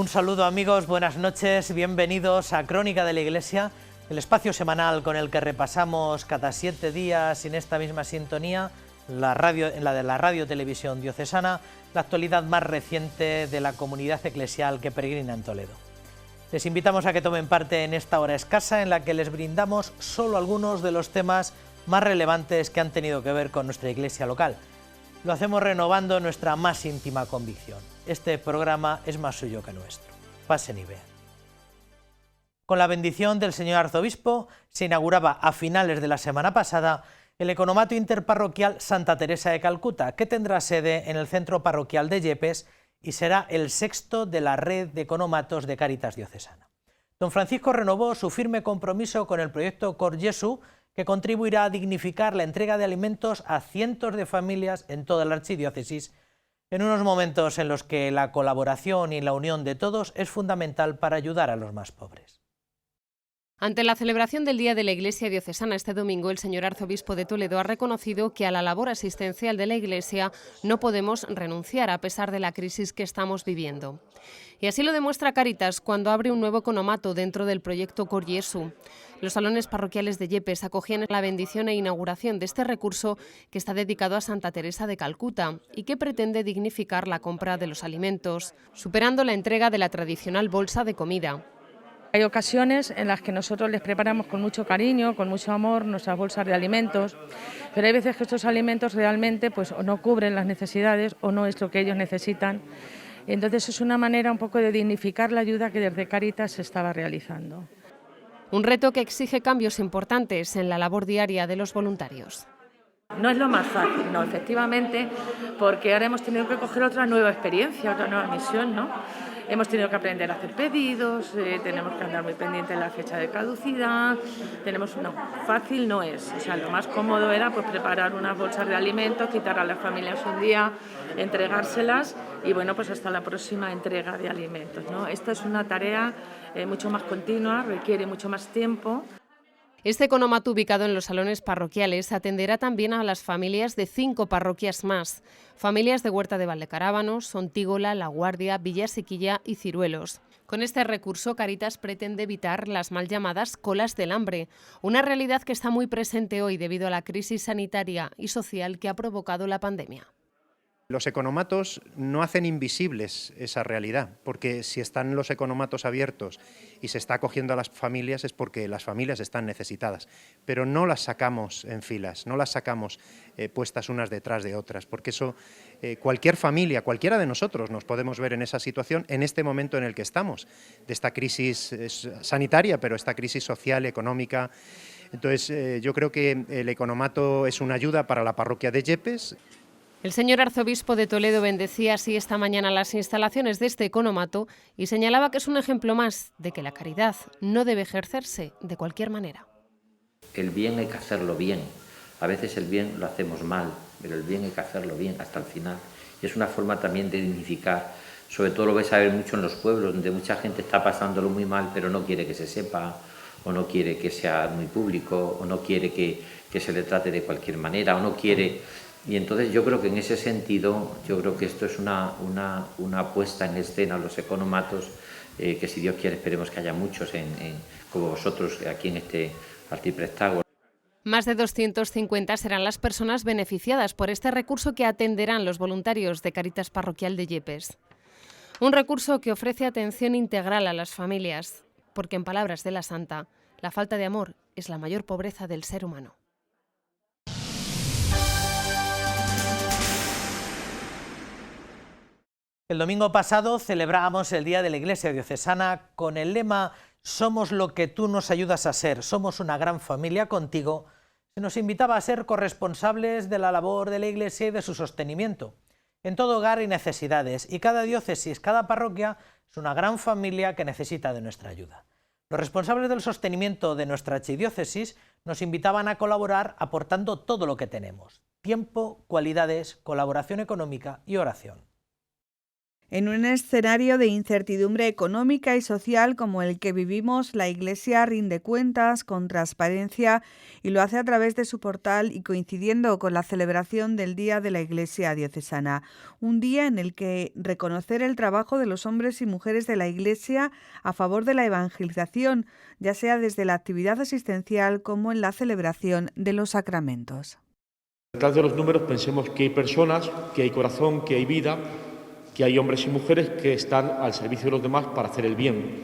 Un saludo amigos, buenas noches, bienvenidos a Crónica de la Iglesia, el espacio semanal con el que repasamos cada 7 días en esta misma sintonía, en la de la Radio Televisión Diocesana, la actualidad más reciente de la comunidad eclesial que peregrina en Toledo. Les invitamos a que tomen parte en esta hora escasa en la que les brindamos solo algunos de los temas más relevantes que han tenido que ver con nuestra iglesia local. Lo hacemos renovando nuestra más íntima convicción. Este programa es más suyo que nuestro. Pasen y vean. Con la bendición del señor arzobispo se inauguraba a finales de la semana pasada el economato interparroquial Santa Teresa de Calcuta, que tendrá sede en el centro parroquial de Yepes y será el sexto de la red de economatos de Cáritas Diocesana. Don Francisco renovó su firme compromiso con el proyecto Cor Jesu, que contribuirá a dignificar la entrega de alimentos a cientos de familias en toda la archidiócesis, en unos momentos en los que la colaboración y la unión de todos es fundamental para ayudar a los más pobres. Ante la celebración del Día de la Iglesia Diocesana este domingo, el señor arzobispo de Toledo ha reconocido que a la labor asistencial de la Iglesia no podemos renunciar a pesar de la crisis que estamos viviendo. Y así lo demuestra Cáritas cuando abre un nuevo economato dentro del proyecto Cor Jesu. Los salones parroquiales de Yepes acogían la bendición e inauguración de este recurso que está dedicado a Santa Teresa de Calcuta y que pretende dignificar la compra de los alimentos, superando la entrega de la tradicional bolsa de comida. Hay ocasiones en las que nosotros les preparamos con mucho cariño, con mucho amor, nuestras bolsas de alimentos, pero hay veces que estos alimentos realmente pues, o no cubren las necesidades o no es lo que ellos necesitan. Entonces es una manera un poco de dignificar la ayuda que desde Cáritas se estaba realizando. Un reto que exige cambios importantes en la labor diaria de los voluntarios. No es lo más fácil, no, efectivamente, porque ahora hemos tenido que coger otra nueva experiencia, otra nueva misión, ¿no? Hemos tenido que aprender a hacer pedidos, tenemos que andar muy pendientes de la fecha de caducidad, fácil no es, o sea, lo más cómodo era pues preparar unas bolsas de alimentos, quitar a las familias un día, entregárselas y bueno, pues hasta la próxima entrega de alimentos, ¿no? Esta es una tarea mucho más continua, requiere mucho más tiempo. Este economato ubicado en los salones parroquiales atenderá también a las familias de 5 parroquias más, familias de Huerta de Valdecarábanos, Sontígola, La Guardia, Villasiquilla y Ciruelos. Con este recurso, Cáritas pretende evitar las mal llamadas colas del hambre, una realidad que está muy presente hoy debido a la crisis sanitaria y social que ha provocado la pandemia. Los economatos no hacen invisibles esa realidad, porque si están los economatos abiertos y se está acogiendo a las familias es porque las familias están necesitadas, pero no las sacamos en filas, no las sacamos puestas unas detrás de otras, porque eso cualquier familia, cualquiera de nosotros nos podemos ver en esa situación en este momento en el que estamos, de esta crisis sanitaria, pero esta crisis social, económica. Entonces yo creo que el economato es una ayuda para la parroquia de Yepes. El señor arzobispo de Toledo bendecía así esta mañana las instalaciones de este economato y señalaba que es un ejemplo más de que la caridad no debe ejercerse de cualquier manera. El bien hay que hacerlo bien. A veces el bien lo hacemos mal, pero el bien hay que hacerlo bien hasta el final. Y es una forma también de dignificar. Sobre todo lo vais a ver mucho en los pueblos, donde mucha gente está pasándolo muy mal, pero no quiere que se sepa, o no quiere que sea muy público, o no quiere que se le trate de cualquier manera, o no quiere... Y entonces yo creo que en ese sentido, yo creo que esto es una puesta en escena, los economatos, que si Dios quiere esperemos que haya muchos como vosotros aquí en este arciprestazgo. Más de 250 serán las personas beneficiadas por este recurso que atenderán los voluntarios de Cáritas Parroquial de Yepes. Un recurso que ofrece atención integral a las familias, porque en palabras de la Santa, la falta de amor es la mayor pobreza del ser humano. El domingo pasado celebrábamos el Día de la Iglesia Diocesana con el lema «Somos lo que tú nos ayudas a ser, somos una gran familia contigo». Se nos invitaba a ser corresponsables de la labor de la Iglesia y de su sostenimiento. En todo hogar hay necesidades y cada diócesis, cada parroquia es una gran familia que necesita de nuestra ayuda. Los responsables del sostenimiento de nuestra archidiócesis nos invitaban a colaborar aportando todo lo que tenemos: tiempo, cualidades, colaboración económica y oración. En un escenario de incertidumbre económica y social como el que vivimos, la Iglesia rinde cuentas con transparencia y lo hace a través de su portal y coincidiendo con la celebración del Día de la Iglesia Diocesana. Un día en el que reconocer el trabajo de los hombres y mujeres de la Iglesia a favor de la evangelización, ya sea desde la actividad asistencial como en la celebración de los sacramentos. Detrás de los números pensemos que hay personas, que hay corazón, que hay vida, que hay hombres y mujeres que están al servicio de los demás para hacer el bien.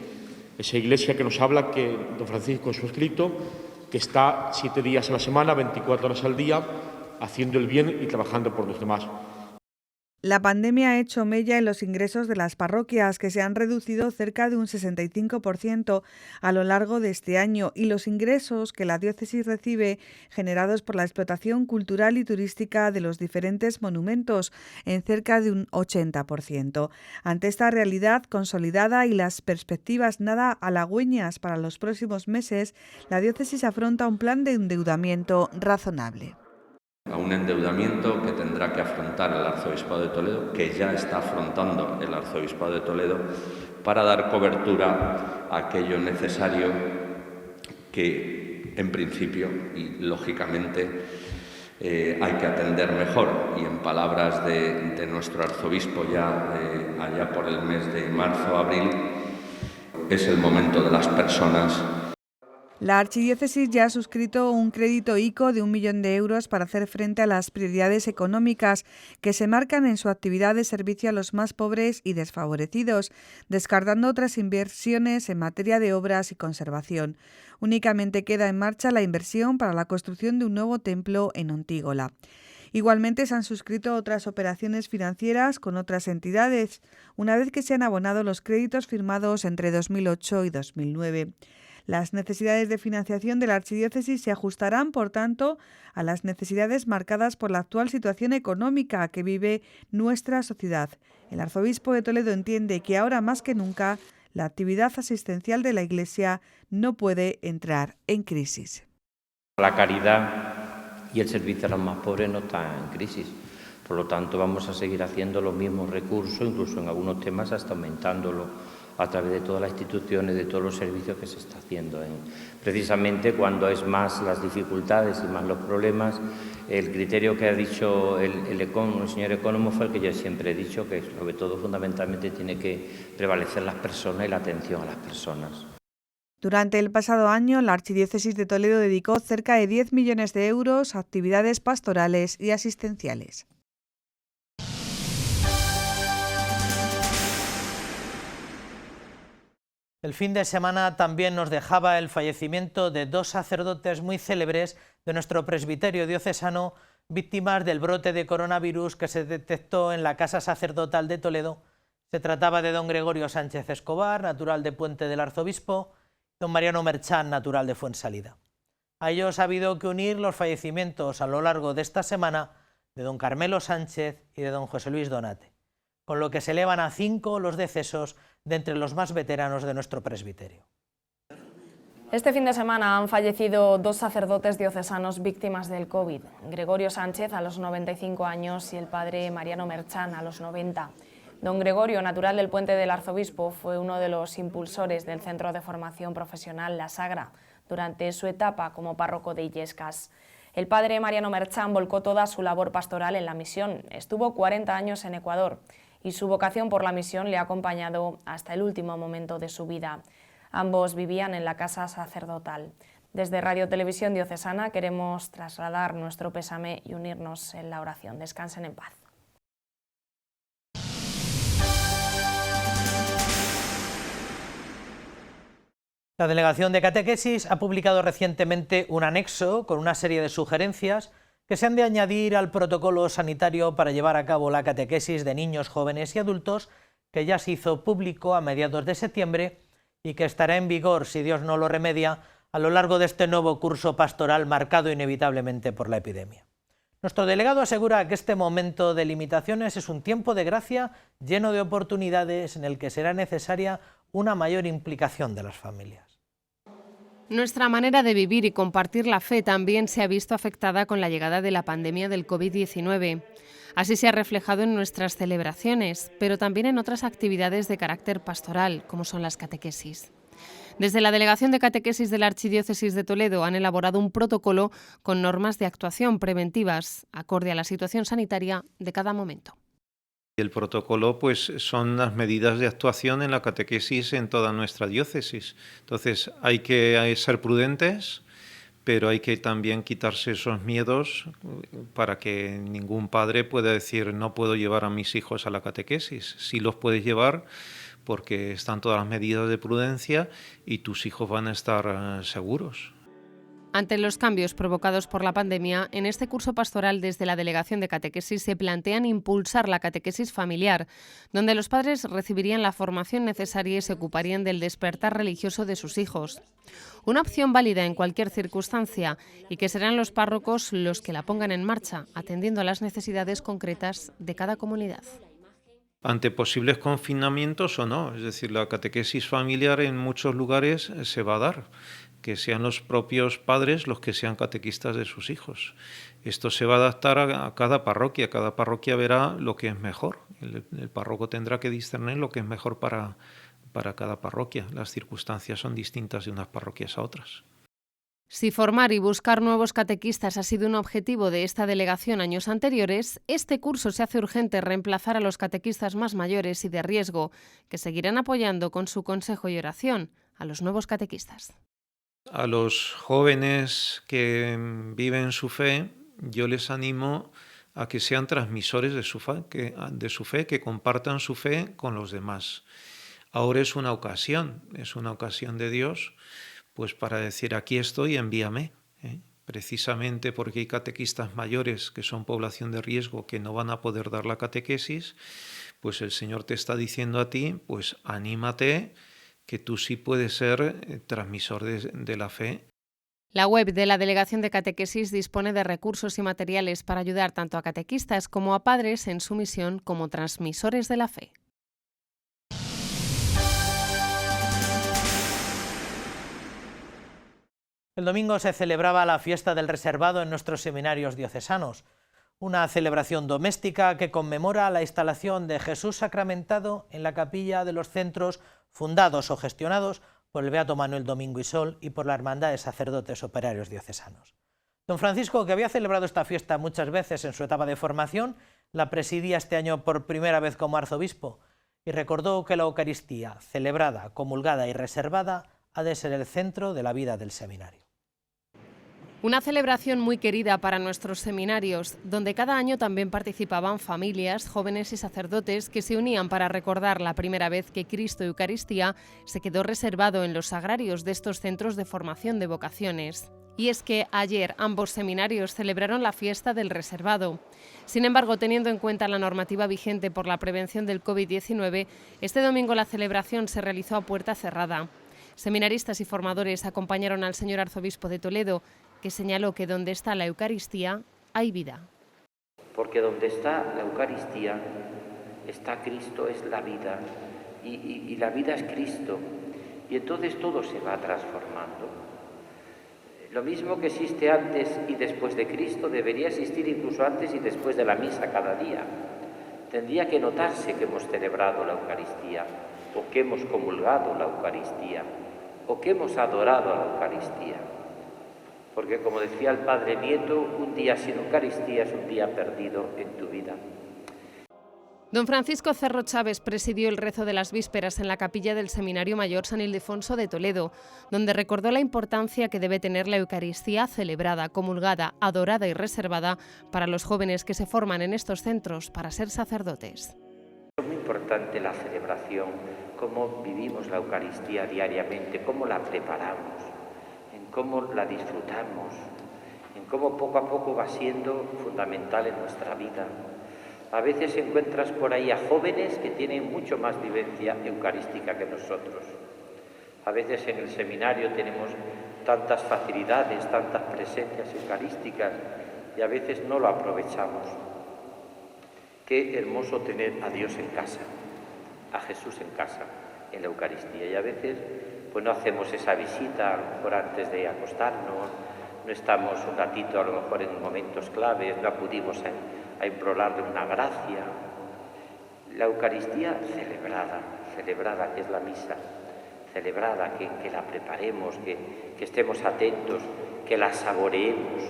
Esa Iglesia que nos habla, que don Francisco en su escrito, que está 7 días a la semana, 24 horas al día, haciendo el bien y trabajando por los demás. La pandemia ha hecho mella en los ingresos de las parroquias, que se han reducido cerca de un 65% a lo largo de este año, y los ingresos que la diócesis recibe generados por la explotación cultural y turística de los diferentes monumentos, en cerca de un 80%. Ante esta realidad consolidada y las perspectivas nada halagüeñas para los próximos meses, la diócesis afronta un plan de endeudamiento razonable. A un endeudamiento que tendrá que afrontar el Arzobispado de Toledo, que ya está afrontando el Arzobispado de Toledo, para dar cobertura a aquello necesario que, en principio y lógicamente, hay que atender mejor. Y en palabras de nuestro arzobispo ya allá por el mes de marzo-abril, es el momento de las personas. La archidiócesis ya ha suscrito un crédito ICO de 1 millón de euros para hacer frente a las prioridades económicas que se marcan en su actividad de servicio a los más pobres y desfavorecidos, descartando otras inversiones en materia de obras y conservación. Únicamente queda en marcha la inversión para la construcción de un nuevo templo en Ontígola. Igualmente se han suscrito otras operaciones financieras con otras entidades, una vez que se han abonado los créditos firmados entre 2008 y 2009. Las necesidades de financiación de la archidiócesis se ajustarán, por tanto, a las necesidades marcadas por la actual situación económica que vive nuestra sociedad. El arzobispo de Toledo entiende que ahora más que nunca la actividad asistencial de la Iglesia no puede entrar en crisis. La caridad y el servicio a los más pobres no están en crisis. Por lo tanto, vamos a seguir haciendo los mismos recursos, incluso en algunos temas hasta aumentándolo, a través de todas las instituciones, de todos los servicios que se está haciendo. Precisamente cuando es más las dificultades y más los problemas, el criterio que ha dicho el señor Ecónomo fue el que yo siempre he dicho, que sobre todo fundamentalmente tiene que prevalecer las personas y la atención a las personas. Durante el pasado año, la Archidiócesis de Toledo dedicó cerca de 10 millones de euros a actividades pastorales y asistenciales. El fin de semana también nos dejaba el fallecimiento de 2 sacerdotes muy célebres de nuestro presbiterio diocesano, víctimas del brote de coronavirus que se detectó en la Casa Sacerdotal de Toledo. Se trataba de don Gregorio Sánchez Escobar, natural de Puente del Arzobispo, y don Mariano Merchán, natural de Fuensalida. A ellos ha habido que unir los fallecimientos a lo largo de esta semana de don Carmelo Sánchez y de don José Luis Donate, con lo que se elevan a 5 los decesos de entre los más veteranos de nuestro presbiterio. Este fin de semana han fallecido 2 sacerdotes diocesanos víctimas del COVID, Gregorio Sánchez a los 95 años y el padre Mariano Merchán a los 90. Don Gregorio, natural del Puente del Arzobispo, fue uno de los impulsores del Centro de Formación Profesional La Sagra durante su etapa como párroco de Illescas. El padre Mariano Merchán volcó toda su labor pastoral en la misión. Estuvo 40 años en Ecuador y su vocación por la misión le ha acompañado hasta el último momento de su vida. Ambos vivían en la casa sacerdotal. Desde Radio Televisión Diocesana queremos trasladar nuestro pésame y unirnos en la oración. Descansen en paz. La Delegación de Catequesis ha publicado recientemente un anexo con una serie de sugerencias que se han de añadir al protocolo sanitario para llevar a cabo la catequesis de niños, jóvenes y adultos, que ya se hizo público a mediados de septiembre y que estará en vigor, si Dios no lo remedia, a lo largo de este nuevo curso pastoral marcado inevitablemente por la epidemia. Nuestro delegado asegura que este momento de limitaciones es un tiempo de gracia lleno de oportunidades en el que será necesaria una mayor implicación de las familias. Nuestra manera de vivir y compartir la fe también se ha visto afectada con la llegada de la pandemia del COVID-19. Así se ha reflejado en nuestras celebraciones, pero también en otras actividades de carácter pastoral, como son las catequesis. Desde la Delegación de Catequesis de la Archidiócesis de Toledo han elaborado un protocolo con normas de actuación preventivas, acorde a la situación sanitaria de cada momento. El protocolo pues son las medidas de actuación en la catequesis en toda nuestra diócesis. Entonces hay que ser prudentes, pero hay que también quitarse esos miedos para que ningún padre pueda decir no puedo llevar a mis hijos a la catequesis. Sí los puedes llevar porque están todas las medidas de prudencia y tus hijos van a estar seguros. Ante los cambios provocados por la pandemia, en este curso pastoral desde la Delegación de Catequesis se plantean impulsar la catequesis familiar, donde los padres recibirían la formación necesaria y se ocuparían del despertar religioso de sus hijos. Una opción válida en cualquier circunstancia y que serán los párrocos los que la pongan en marcha, atendiendo a las necesidades concretas de cada comunidad. Ante posibles confinamientos o no, es decir, la catequesis familiar en muchos lugares se va a dar, que sean los propios padres los que sean catequistas de sus hijos. Esto se va a adaptar a cada parroquia verá lo que es mejor, el párroco tendrá que discernir lo que es mejor para cada parroquia, las circunstancias son distintas de unas parroquias a otras. Si formar y buscar nuevos catequistas ha sido un objetivo de esta delegación años anteriores, este curso se hace urgente reemplazar a los catequistas más mayores y de riesgo, que seguirán apoyando con su consejo y oración a los nuevos catequistas. A los jóvenes que viven su fe, yo les animo a que sean transmisores de su fe, que compartan su fe con los demás. Ahora es una ocasión de Dios, pues para decir aquí estoy, envíame. Precisamente porque hay catequistas mayores que son población de riesgo que no van a poder dar la catequesis, pues el Señor te está diciendo a ti, pues anímate, que tú sí puedes ser transmisor de la fe. La web de la Delegación de Catequesis dispone de recursos y materiales para ayudar tanto a catequistas como a padres en su misión como transmisores de la fe. El domingo se celebraba la fiesta del reservado en nuestros seminarios diocesanos, una celebración doméstica que conmemora la instalación de Jesús sacramentado en la capilla de los centros fundados o gestionados por el Beato Manuel Domingo y Sol y por la Hermandad de Sacerdotes Operarios Diocesanos. Don Francisco, que había celebrado esta fiesta muchas veces en su etapa de formación, la presidía este año por primera vez como arzobispo y recordó que la Eucaristía, celebrada, comulgada y reservada, ha de ser el centro de la vida del seminario. Una celebración muy querida para nuestros seminarios, donde cada año también participaban familias, jóvenes y sacerdotes que se unían para recordar la primera vez que Cristo Eucaristía se quedó reservado en los sagrarios de estos centros de formación de vocaciones. Y es que ayer ambos seminarios celebraron la fiesta del reservado. Sin embargo, teniendo en cuenta la normativa vigente por la prevención del COVID-19, este domingo la celebración se realizó a puerta cerrada. Seminaristas y formadores acompañaron al señor arzobispo de Toledo, que señaló que donde está la Eucaristía hay vida. Porque donde está la Eucaristía está Cristo, es la vida, y la vida es Cristo, y entonces todo se va transformando. Lo mismo que existe antes y después de Cristo debería existir incluso antes y después de la misa cada día. Tendría que notarse que hemos celebrado la Eucaristía, o que hemos comulgado la Eucaristía, o que hemos adorado a la Eucaristía. Porque como decía el Padre Nieto, un día sin Eucaristía es un día perdido en tu vida. Don Francisco Cerro Chávez presidió el rezo de las vísperas en la capilla del Seminario Mayor San Ildefonso de Toledo, donde recordó la importancia que debe tener la Eucaristía celebrada, comulgada, adorada y reservada para los jóvenes que se forman en estos centros para ser sacerdotes. Es muy importante la celebración, cómo vivimos la Eucaristía diariamente, cómo la preparamos, en cómo la disfrutamos, en cómo poco a poco va siendo fundamental en nuestra vida. A veces encuentras por ahí a jóvenes que tienen mucho más vivencia eucarística que nosotros. A veces en el seminario tenemos tantas facilidades, tantas presencias eucarísticas y a veces no lo aprovechamos. Qué hermoso tener a Dios en casa, a Jesús en casa, en la Eucaristía. Y a veces pues no hacemos esa visita, a lo mejor antes de acostarnos, no estamos un ratito a lo mejor en momentos claves, no acudimos a implorar de una gracia. La Eucaristía celebrada, que es la misa, celebrada, que la preparemos, que estemos atentos, que la saboreemos.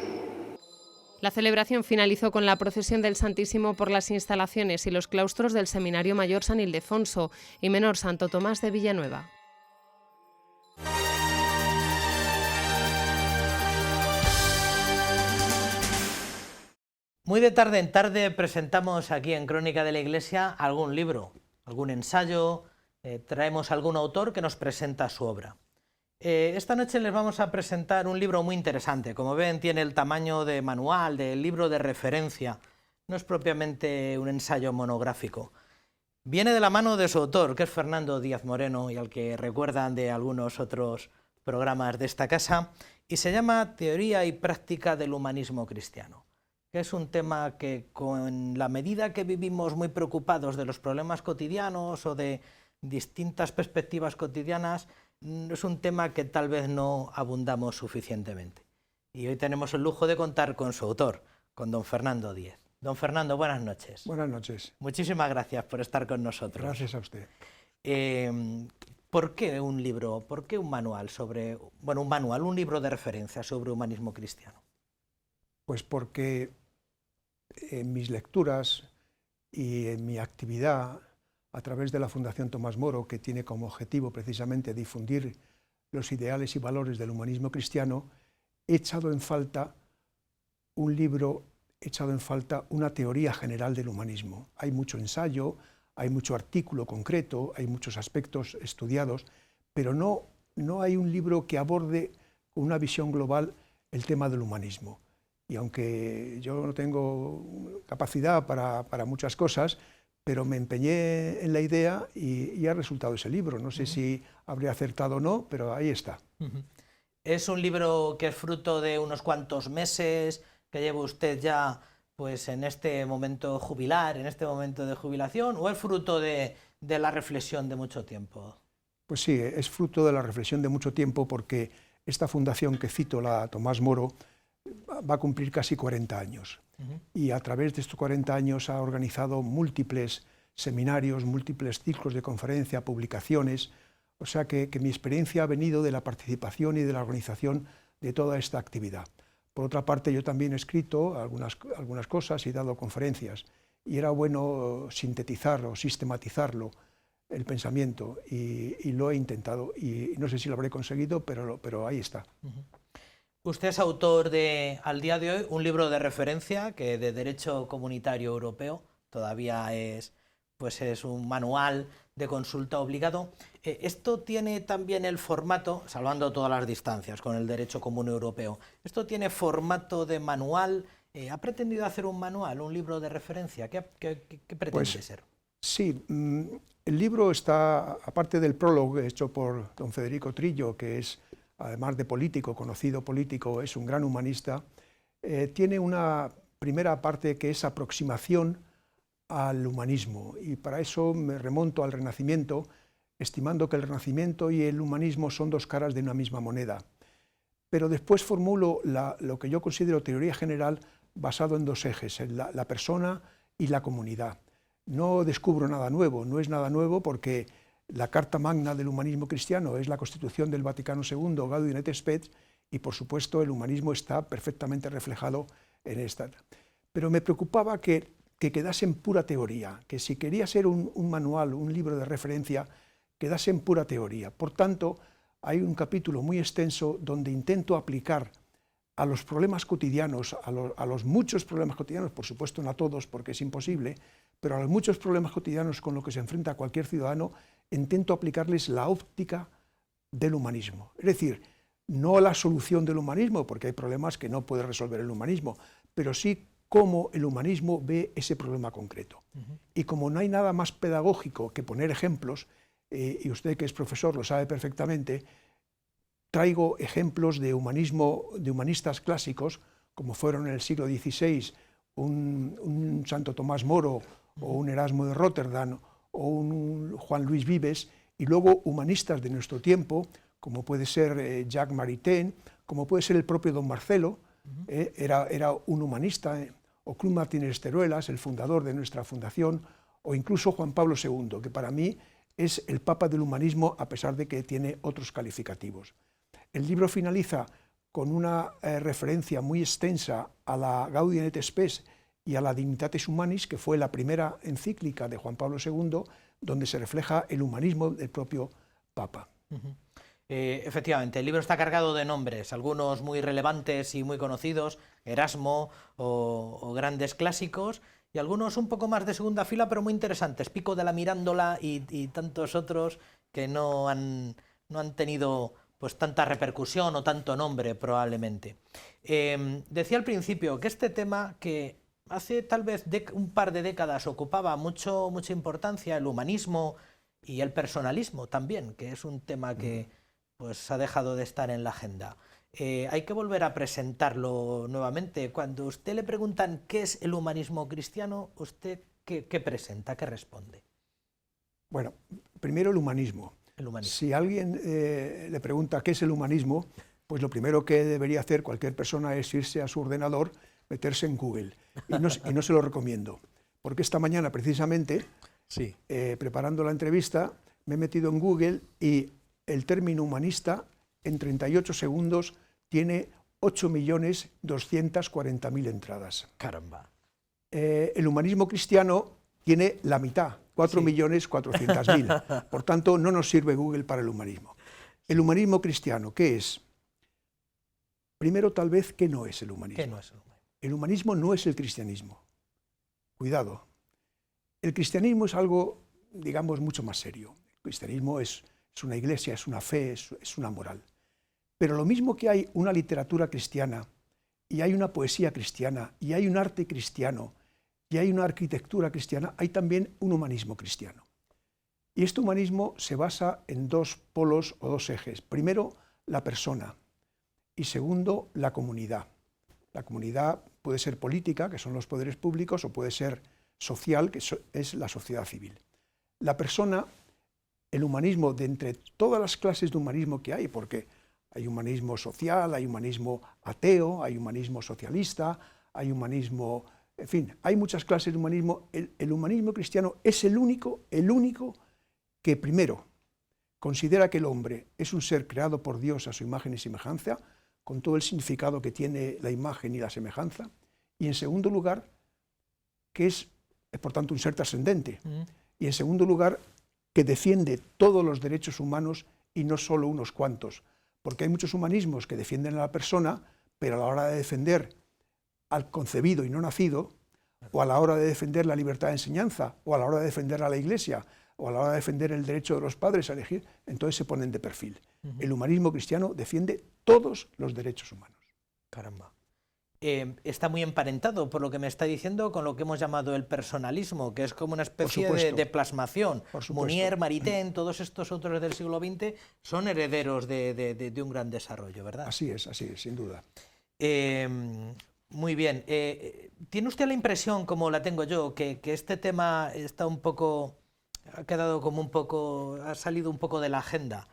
La celebración finalizó con la procesión del Santísimo por las instalaciones y los claustros del Seminario Mayor San Ildefonso y Menor Santo Tomás de Villanueva. Muy de tarde en tarde presentamos aquí en Crónica de la Iglesia algún libro, algún ensayo, traemos algún autor que nos presenta su obra. Esta noche les vamos a presentar un libro muy interesante. Como ven, tiene el tamaño de manual, de libro de referencia. No es propiamente un ensayo monográfico. Viene de la mano de su autor, que es Fernando Díaz Moreno, y al que recuerdan de algunos otros programas de esta casa, y se llama Teoría y práctica del humanismo cristiano, que es un tema que, con la medida que vivimos muy preocupados de los problemas cotidianos o de distintas perspectivas cotidianas, es un tema que tal vez no abundamos suficientemente. Y hoy tenemos el lujo de contar con su autor, con don Fernando Díez. Don Fernando, buenas noches. Buenas noches. Muchísimas gracias por estar con nosotros. Gracias a usted. ¿Por qué un libro, por qué un manual sobre, bueno, un libro de referencia sobre humanismo cristiano? Pues porque en mis lecturas y en mi actividad a través de la Fundación Tomás Moro, que tiene como objetivo precisamente difundir los ideales y valores del humanismo cristiano, he echado en falta un libro, he echado en falta una teoría general del humanismo. Hay mucho ensayo, hay mucho artículo concreto, hay muchos aspectos estudiados, pero no hay un libro que aborde con una visión global el tema del humanismo. Y aunque yo no tengo capacidad para muchas cosas, pero me empeñé en la idea y ha resultado ese libro. No sé si habría acertado o no, pero ahí está. ¿Es un libro que es fruto de unos cuantos meses que lleva usted ya pues, en este momento jubilar, en este momento de jubilación, o es fruto de la reflexión de mucho tiempo? Pues sí, es fruto de la reflexión de mucho tiempo, porque esta fundación que cito, la Tomás Moro, va a cumplir casi 40 años. Y a través de estos 40 años ha organizado múltiples seminarios, múltiples ciclos de conferencia, publicaciones. O sea que mi experiencia ha venido de la participación y de la organización de toda esta actividad. Por otra parte, yo también he escrito algunas cosas y dado conferencias. Y era bueno sintetizarlo, sistematizarlo, el pensamiento. Y lo he intentado. Y no sé si lo habré conseguido, pero ahí está. Usted es autor de, al día de hoy, un libro de referencia que de Derecho Comunitario Europeo todavía es un manual de consulta obligado. Esto tiene también el formato, salvando todas las distancias con el Derecho Común Europeo, esto tiene formato de manual. ¿Ha pretendido hacer un manual, un libro de referencia? ¿Qué pretende ser? Sí, el libro está, aparte del prólogo hecho por don Federico Trillo, que es, además de político, conocido político, es un gran humanista, tiene una primera parte que es aproximación al humanismo, y para eso me remonto al Renacimiento, estimando que el Renacimiento y el humanismo son dos caras de una misma moneda. Pero después formulo lo que yo considero teoría general basado en dos ejes, en la persona y la comunidad. No descubro nada nuevo, no es nada nuevo porque la Carta Magna del humanismo cristiano es la Constitución del Vaticano II, Gaudium et Spes, y por supuesto el humanismo está perfectamente reflejado en esta. Pero me preocupaba que quedase en pura teoría, que si quería ser un manual, un libro de referencia, quedase en pura teoría. Por tanto, hay un capítulo muy extenso donde intento aplicar a los problemas cotidianos, a los muchos problemas cotidianos, por supuesto no a todos porque es imposible, pero a los muchos problemas cotidianos con los que se enfrenta cualquier ciudadano, intento aplicarles la óptica del humanismo. Es decir, no la solución del humanismo, porque hay problemas que no puede resolver el humanismo, pero sí cómo el humanismo ve ese problema concreto. Y como no hay nada más pedagógico que poner ejemplos, y usted que es profesor lo sabe perfectamente, traigo ejemplos de humanistas clásicos, como fueron en el siglo XVI un Santo Tomás Moro, o un Erasmo de Rotterdam, o un Juan Luis Vives, y luego humanistas de nuestro tiempo, como puede ser Jacques Maritain, como puede ser el propio don Marcelo, era un humanista, o Club Martínez Teruelas, el fundador de nuestra fundación, o incluso Juan Pablo II, que para mí es el Papa del humanismo, a pesar de que tiene otros calificativos. El libro finaliza con una referencia muy extensa a la Gaudium et Spes y a la Dignitatis Humanis, que fue la primera encíclica de Juan Pablo II, donde se refleja el humanismo del propio Papa. Efectivamente, el libro está cargado de nombres, algunos muy relevantes y muy conocidos, Erasmo o grandes clásicos, y algunos un poco más de segunda fila, pero muy interesantes, Pico de la Mirándola y tantos otros que no han tenido pues tanta repercusión o tanto nombre probablemente. Decía al principio que este tema, que hace tal vez un par de décadas ocupaba mucha importancia, el humanismo y el personalismo también, que es un tema que pues ha dejado de estar en la agenda. Hay que volver a presentarlo nuevamente. Cuando a usted le preguntan qué es el humanismo cristiano, ¿usted qué presenta, qué responde? Bueno, primero el humanismo. Si alguien le pregunta qué es el humanismo, pues lo primero que debería hacer cualquier persona es irse a su ordenador, meterse en Google. Y no se lo recomiendo, porque esta mañana precisamente, preparando la entrevista, me he metido en Google y el término humanista en 38 segundos tiene 8.240.000 entradas. Caramba. El humanismo cristiano tiene la mitad, 4.400.000. Por tanto, no nos sirve Google para el humanismo. El humanismo cristiano, ¿qué es? Primero, tal vez, ¿qué no es el humanismo? ¿Qué no es el humanismo? El humanismo no es el cristianismo. Cuidado. El cristianismo es algo, digamos, mucho más serio. El cristianismo es una iglesia, es una fe, es una moral. Pero lo mismo que hay una literatura cristiana, y hay una poesía cristiana, y hay un arte cristiano, y hay una arquitectura cristiana, hay también un humanismo cristiano. Y este humanismo se basa en dos polos o dos ejes. Primero, la persona, y segundo, la comunidad. La comunidad puede ser política, que son los poderes públicos, o puede ser social, que es la sociedad civil. La persona, el humanismo, de entre todas las clases de humanismo que hay, porque hay humanismo social, hay humanismo ateo, hay humanismo socialista, hay humanismo... En fin, hay muchas clases de humanismo. El humanismo cristiano es el único que primero considera que el hombre es un ser creado por Dios a su imagen y semejanza, con todo el significado que tiene la imagen y la semejanza, y en segundo lugar, que es por tanto un ser trascendente, y en segundo lugar, que defiende todos los derechos humanos y no solo unos cuantos, porque hay muchos humanismos que defienden a la persona, pero a la hora de defender al concebido y no nacido, o a la hora de defender la libertad de enseñanza, o a la hora de defender a la Iglesia, o a la hora de defender el derecho de los padres a elegir, entonces se ponen de perfil. El humanismo cristiano defiende todos los derechos humanos. Caramba. Está muy emparentado, por lo que me está diciendo, con lo que hemos llamado el personalismo, que es como una especie de plasmación. Mounier, Maritain, todos estos autores del siglo XX son herederos de un gran desarrollo, ¿verdad? Así es, sin duda. Muy bien. ¿Tiene usted la impresión, como la tengo yo, que este tema está un poco, ha quedado como un poco, ha salido un poco de la agenda?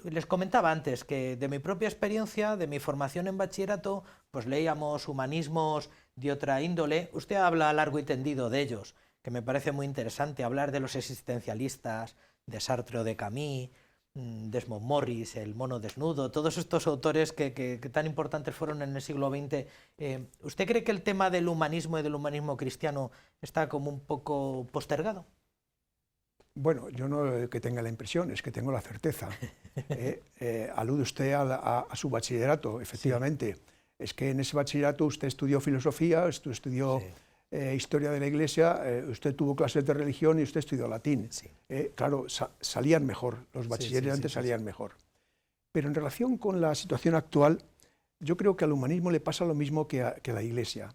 Les comentaba antes que de mi propia experiencia, de mi formación en bachillerato, pues leíamos humanismos de otra índole. Usted habla largo y tendido de ellos, que me parece muy interesante, hablar de los existencialistas, de Sartre o de Camus, Desmond Morris, el mono desnudo, todos estos autores que tan importantes fueron en el siglo XX. ¿Usted cree que el tema del humanismo y del humanismo cristiano está como un poco postergado? Bueno, yo no que tenga la impresión, es que tengo la certeza. Alude usted a su bachillerato, efectivamente. Sí. Es que en ese bachillerato usted estudió filosofía, usted estudió historia de la Iglesia, usted tuvo clases de religión y usted estudió latín. Sí. Claro, salían mejor, los bachilleres antes salían mejor. Pero en relación con la situación actual, yo creo que al humanismo le pasa lo mismo que a la Iglesia.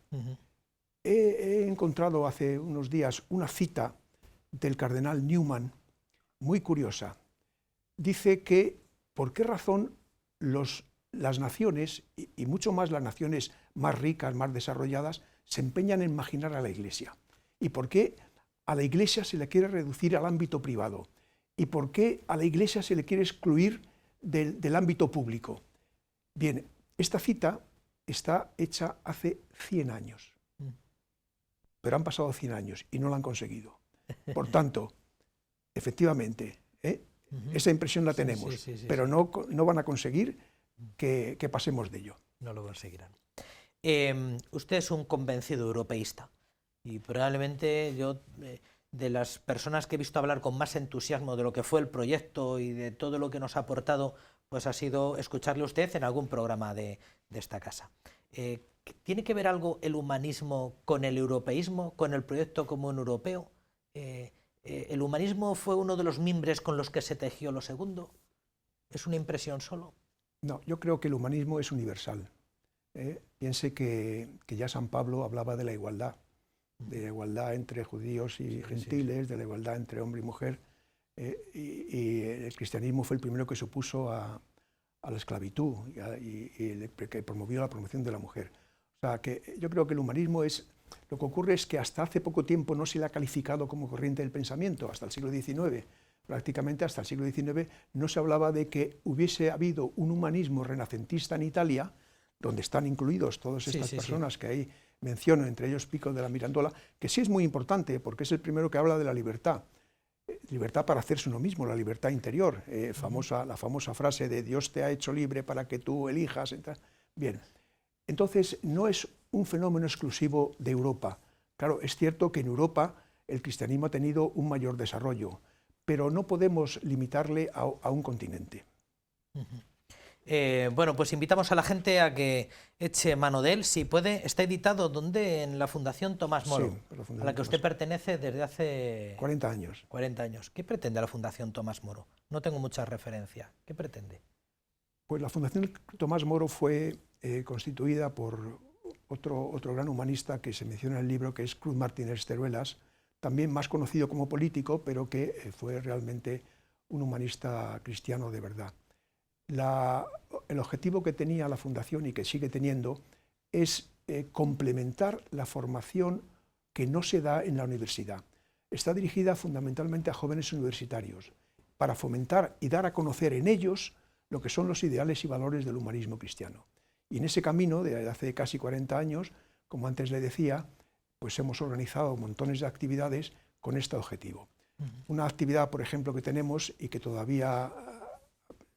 He encontrado hace unos días una cita del cardenal Newman, muy curiosa. Dice que por qué razón las naciones, y mucho más las naciones más ricas, más desarrolladas, se empeñan en marginar a la Iglesia. Y por qué a la Iglesia se le quiere reducir al ámbito privado. Y por qué a la Iglesia se le quiere excluir del ámbito público. Bien, esta cita está hecha hace 100 años. Pero han pasado 100 años y no la han conseguido. Por tanto, efectivamente, esa impresión la tenemos, sí. Pero no van a conseguir que pasemos de ello. No lo conseguirán. Usted es un convencido europeísta y probablemente yo, de las personas que he visto hablar con más entusiasmo de lo que fue el proyecto y de todo lo que nos ha aportado, pues ha sido escucharle a usted en algún programa de esta casa. ¿Tiene que ver algo el humanismo con el europeísmo, con el proyecto común europeo? ¿El humanismo fue uno de los mimbres con los que se tejió lo segundo? ¿Es una impresión solo? No, yo creo que el humanismo es universal. Piense que ya San Pablo hablaba de la igualdad entre judíos y gentiles, de la igualdad entre hombre y mujer, y el cristianismo fue el primero que se opuso a la esclavitud y que promovió la promoción de la mujer. O sea, que yo creo que el humanismo es... Lo que ocurre es que hasta hace poco tiempo no se le ha calificado como corriente del pensamiento, hasta el siglo XIX. Prácticamente hasta el siglo XIX no se hablaba de que hubiese habido un humanismo renacentista en Italia, donde están incluidos todas estas personas que ahí menciono, entre ellos Pico de la Mirandola, que sí es muy importante porque es el primero que habla de la libertad. Libertad para hacerse uno mismo, la libertad interior, la famosa frase de Dios te ha hecho libre para que tú elijas. Bien, entonces no es un fenómeno exclusivo de Europa. Claro, es cierto que en Europa el cristianismo ha tenido un mayor desarrollo, pero no podemos limitarle a un continente. Bueno, pues invitamos a la gente a que eche mano de él, si puede. Está editado, ¿dónde? En la Fundación Tomás Moro, sí, a la que usted pertenece desde hace... 40 años. 40 años. ¿Qué pretende la Fundación Tomás Moro? No tengo mucha referencia. ¿Qué pretende? Pues la Fundación Tomás Moro fue constituida por otro gran humanista que se menciona en el libro, que es Cruz Martínez Teruelas, también más conocido como político, pero que fue realmente un humanista cristiano de verdad. El objetivo que tenía la Fundación y que sigue teniendo es complementar la formación que no se da en la universidad. Está dirigida fundamentalmente a jóvenes universitarios, para fomentar y dar a conocer en ellos lo que son los ideales y valores del humanismo cristiano. Y en ese camino, de hace casi 40 años, como antes le decía, pues hemos organizado montones de actividades con este objetivo. Una actividad, por ejemplo, que tenemos y que todavía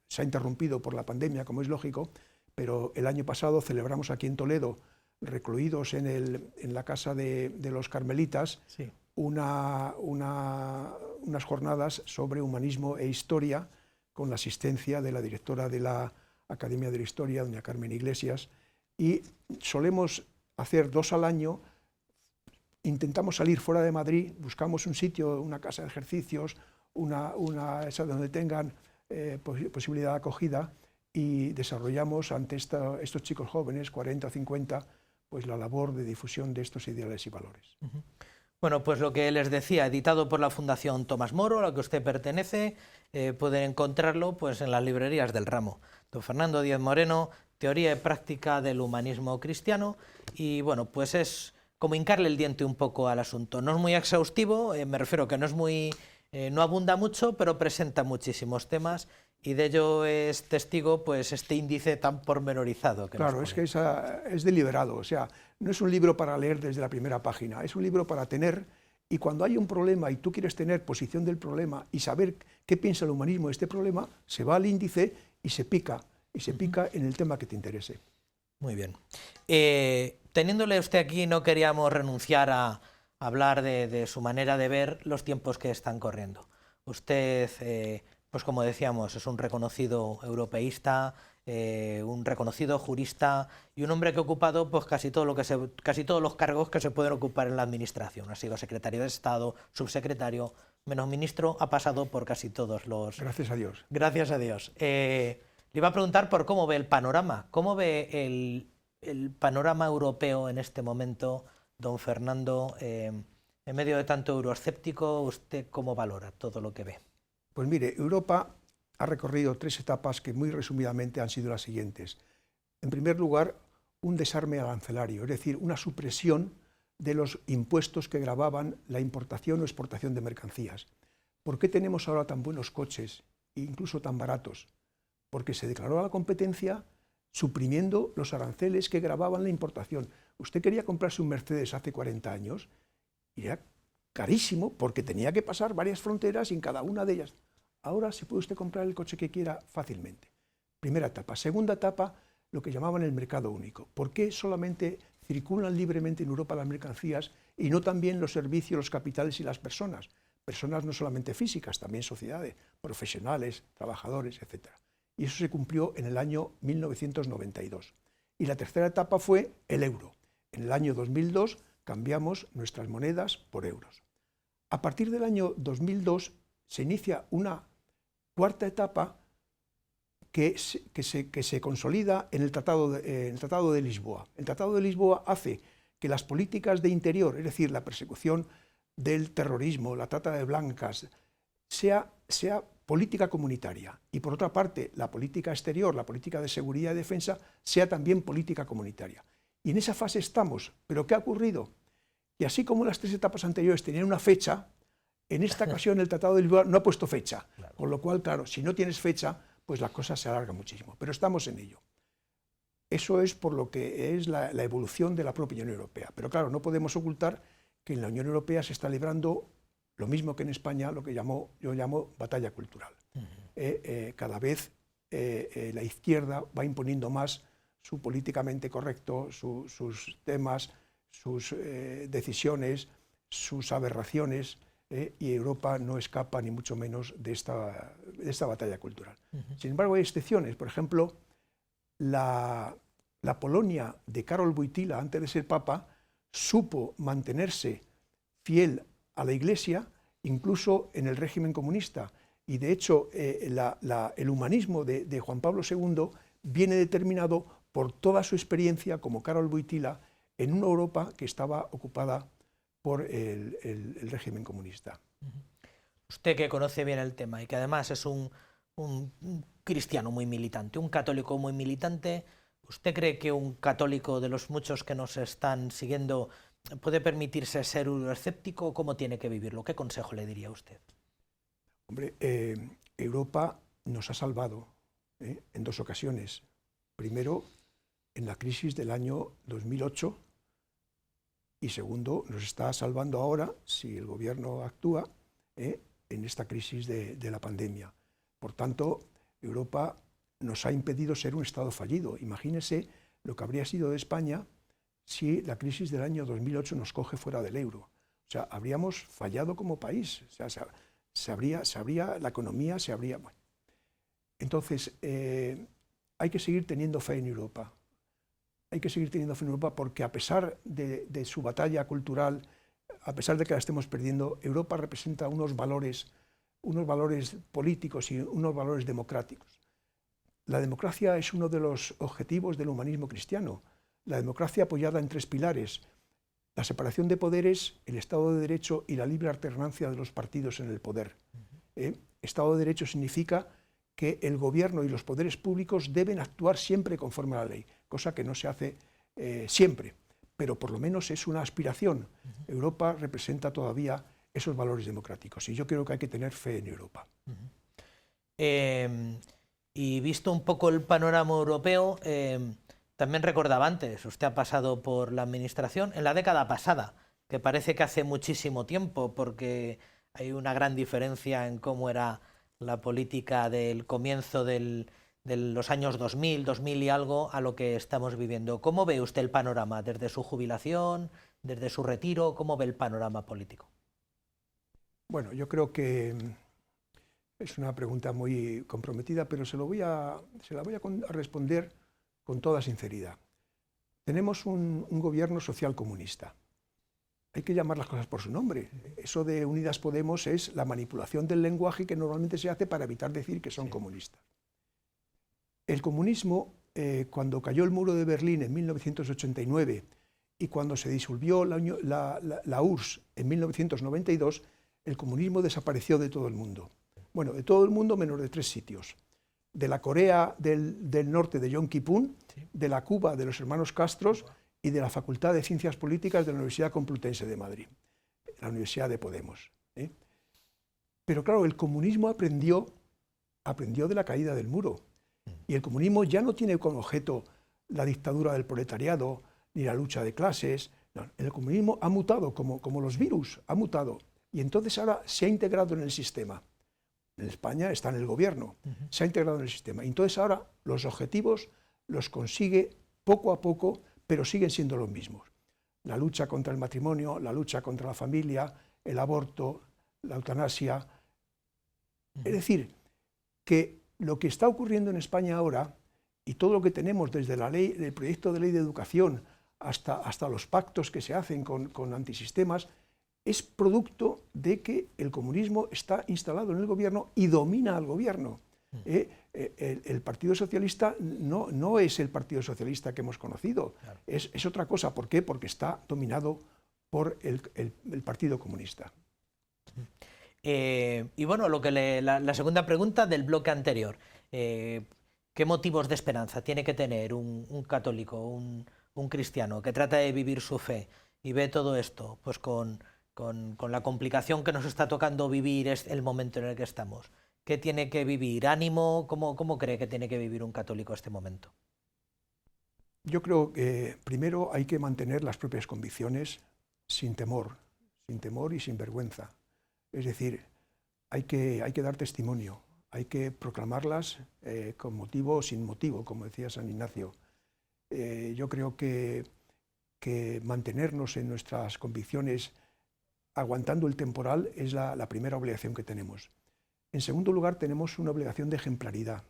se ha interrumpido por la pandemia, como es lógico, pero el año pasado celebramos aquí en Toledo, recluidos en la casa de los carmelitas, sí, unas jornadas sobre humanismo e historia, con la asistencia de la directora de la Academia de la Historia, doña Carmen Iglesias, y solemos hacer 2 al año. Intentamos salir fuera de Madrid, buscamos un sitio, una casa de ejercicios, esa donde tengan posibilidad de acogida, y desarrollamos ante estos chicos jóvenes, 40 o 50, pues la labor de difusión de estos ideales y valores. Bueno, pues lo que les decía, editado por la Fundación Tomás Moro, a la que usted pertenece, pueden encontrarlo pues en las librerías del ramo. Don Fernando Díez Moreno, Teoría y Práctica del Humanismo Cristiano, y bueno, pues es como hincarle el diente un poco al asunto. No es muy exhaustivo, me refiero que no es muy... no abunda mucho, pero presenta muchísimos temas, y de ello es testigo pues este índice tan pormenorizado. Claro, es que es deliberado, o sea, no es un libro para leer desde la primera página, es un libro para tener, y cuando hay un problema y tú quieres tener posición del problema y saber qué piensa el humanismo de este problema, se va al índice y se pica en el tema que te interese. Muy bien. Teniéndole usted aquí, no queríamos renunciar a hablar de su manera de ver los tiempos que están corriendo. Usted, pues como decíamos, es un reconocido europeísta, un reconocido jurista y un hombre que ha ocupado pues, casi todos los cargos que se pueden ocupar en la administración. Ha sido secretario de Estado, subsecretario, menos ministro, ha pasado por casi todos los... Gracias a Dios. Gracias a Dios. Le iba a preguntar por cómo ve el panorama. ¿Cómo ve el panorama europeo en este momento, don Fernando? En medio de tanto euroescéptico, ¿usted cómo valora todo lo que ve? Pues mire, Europa ha recorrido 3 etapas que muy resumidamente han sido las siguientes. En primer lugar, un desarme arancelario, es decir, una supresión de los impuestos que gravaban la importación o exportación de mercancías. ¿Por qué tenemos ahora tan buenos coches, incluso tan baratos? Porque se declaró la competencia suprimiendo los aranceles que gravaban la importación. Usted quería comprarse un Mercedes hace 40 años y era carísimo porque tenía que pasar varias fronteras y en cada una de ellas. Ahora se puede usted comprar el coche que quiera fácilmente. Primera etapa. Segunda etapa, lo que llamaban el mercado único. ¿Por qué solamente circulan libremente en Europa las mercancías y no también los servicios, los capitales y las personas? Personas no solamente físicas, también sociedades, profesionales, trabajadores, etc. Y eso se cumplió en el año 1992. Y la tercera etapa fue el euro. En el año 2002 cambiamos nuestras monedas por euros. A partir del año 2002 se inicia una cuarta etapa que se consolida en el Tratado de Lisboa. El Tratado de Lisboa hace que las políticas de interior, es decir, la persecución del terrorismo, la trata de blancas, sea política comunitaria. Y por otra parte, la política exterior, la política de seguridad y defensa, sea también política comunitaria. Y en esa fase estamos. ¿Pero qué ha ocurrido? Y así como las tres etapas anteriores tenían una fecha, en esta ocasión el Tratado de Lisboa no ha puesto fecha. Claro. Con lo cual, claro, si no tienes fecha, pues la cosa se alarga muchísimo. Pero estamos en ello. Eso es por lo que es la evolución de la propia Unión Europea. Pero claro, no podemos ocultar que en la Unión Europea se está librando lo mismo que en España, lo que yo llamo batalla cultural. Cada vez la izquierda va imponiendo más su políticamente correcto, sus temas, sus decisiones, sus aberraciones, y Europa no escapa ni mucho menos de esta batalla cultural. Sin embargo, hay excepciones. Por ejemplo, la Polonia de Karol Wojtyła, antes de ser papa, supo mantenerse fiel a la Iglesia, incluso en el régimen comunista. Y de hecho, el humanismo de Juan Pablo II viene determinado por toda su experiencia como Karol Wojtyła en una Europa que estaba ocupada por el régimen comunista. Usted que conoce bien el tema y que además es un cristiano muy militante, un católico muy militante, ¿usted cree que un católico de los muchos que nos están siguiendo puede permitirse ser euroescéptico? ¿Cómo tiene que vivirlo? ¿Qué consejo le diría a usted? Hombre, Europa nos ha salvado en dos ocasiones. Primero, en la crisis del año 2008, y segundo, nos está salvando ahora, si el gobierno actúa, en esta crisis de la pandemia. Por tanto, Europa nos ha impedido ser un Estado fallido. Imagínese lo que habría sido de España si la crisis del año 2008 nos coge fuera del euro. O sea, habríamos fallado como país. O sea, la economía se habría... Bueno. Entonces, hay que seguir teniendo fe en Europa. Hay que seguir teniendo fe en Europa porque a pesar de su batalla cultural, a pesar de que la estemos perdiendo, Europa representa unos valores políticos y unos valores democráticos. La democracia es uno de los objetivos del humanismo cristiano. La democracia apoyada en tres pilares: la separación de poderes, el Estado de Derecho y la libre alternancia de los partidos en el poder. Estado de Derecho significa que el gobierno y los poderes públicos deben actuar siempre conforme a la ley, cosa que no se hace siempre, pero por lo menos es una aspiración. Europa representa todavía esos valores democráticos y yo creo que hay que tener fe en Europa. Y visto un poco el panorama europeo, también recordaba antes, usted ha pasado por la administración en la década pasada, que parece que hace muchísimo tiempo, porque hay una gran diferencia en cómo era la política del comienzo de los años 2000 y algo, a lo que estamos viviendo. ¿Cómo ve usted el panorama desde su jubilación, desde su retiro? ¿Cómo ve el panorama político? Bueno, yo creo que es una pregunta muy comprometida, pero se la voy a responder con toda sinceridad. Tenemos un gobierno social comunista. Hay que llamar las cosas por su nombre. Eso de Unidas Podemos es la manipulación del lenguaje que normalmente se hace para evitar decir que son comunistas. El comunismo, cuando cayó el muro de Berlín en 1989 y cuando se disolvió la URSS en 1992, el comunismo desapareció de todo el mundo. Bueno, de todo el mundo menos de 3 sitios. De la Corea del Norte de John Kipún, de la Cuba de los hermanos Castros y de la Facultad de Ciencias Políticas de la Universidad Complutense de Madrid, la Universidad de Podemos. Pero claro, el comunismo aprendió de la caída del muro Y el comunismo ya no tiene como objeto la dictadura del proletariado ni la lucha de clases. No, el comunismo ha mutado como los virus, ha mutado. Y entonces ahora se ha integrado en el sistema. En España está en el gobierno, se ha integrado en el sistema. Y entonces ahora los objetivos los consigue poco a poco, pero siguen siendo los mismos. La lucha contra el matrimonio, la lucha contra la familia, el aborto, la eutanasia. Es decir, que lo que está ocurriendo en España ahora, y todo lo que tenemos desde la ley, el proyecto de ley de educación hasta los pactos que se hacen con antisistemas, es producto de que el comunismo está instalado en el gobierno y domina al gobierno. El Partido Socialista no es el Partido Socialista que hemos conocido, claro. Es otra cosa. ¿Por qué? Porque está dominado por el Partido Comunista. Y bueno, la segunda pregunta del bloque anterior. ¿Qué motivos de esperanza tiene que tener un católico, un cristiano que trata de vivir su fe y ve todo esto pues con la complicación que nos está tocando vivir es el momento en el que estamos? ¿Qué tiene que vivir? ¿Ánimo? ¿Cómo cree que tiene que vivir un católico este momento? Yo creo que primero hay que mantener las propias convicciones sin temor y sin vergüenza. Es decir, hay que dar testimonio, hay que proclamarlas con motivo o sin motivo, como decía San Ignacio. Yo creo que mantenernos en nuestras convicciones aguantando el temporal es la primera obligación que tenemos. En segundo lugar, tenemos una obligación de ejemplaridad.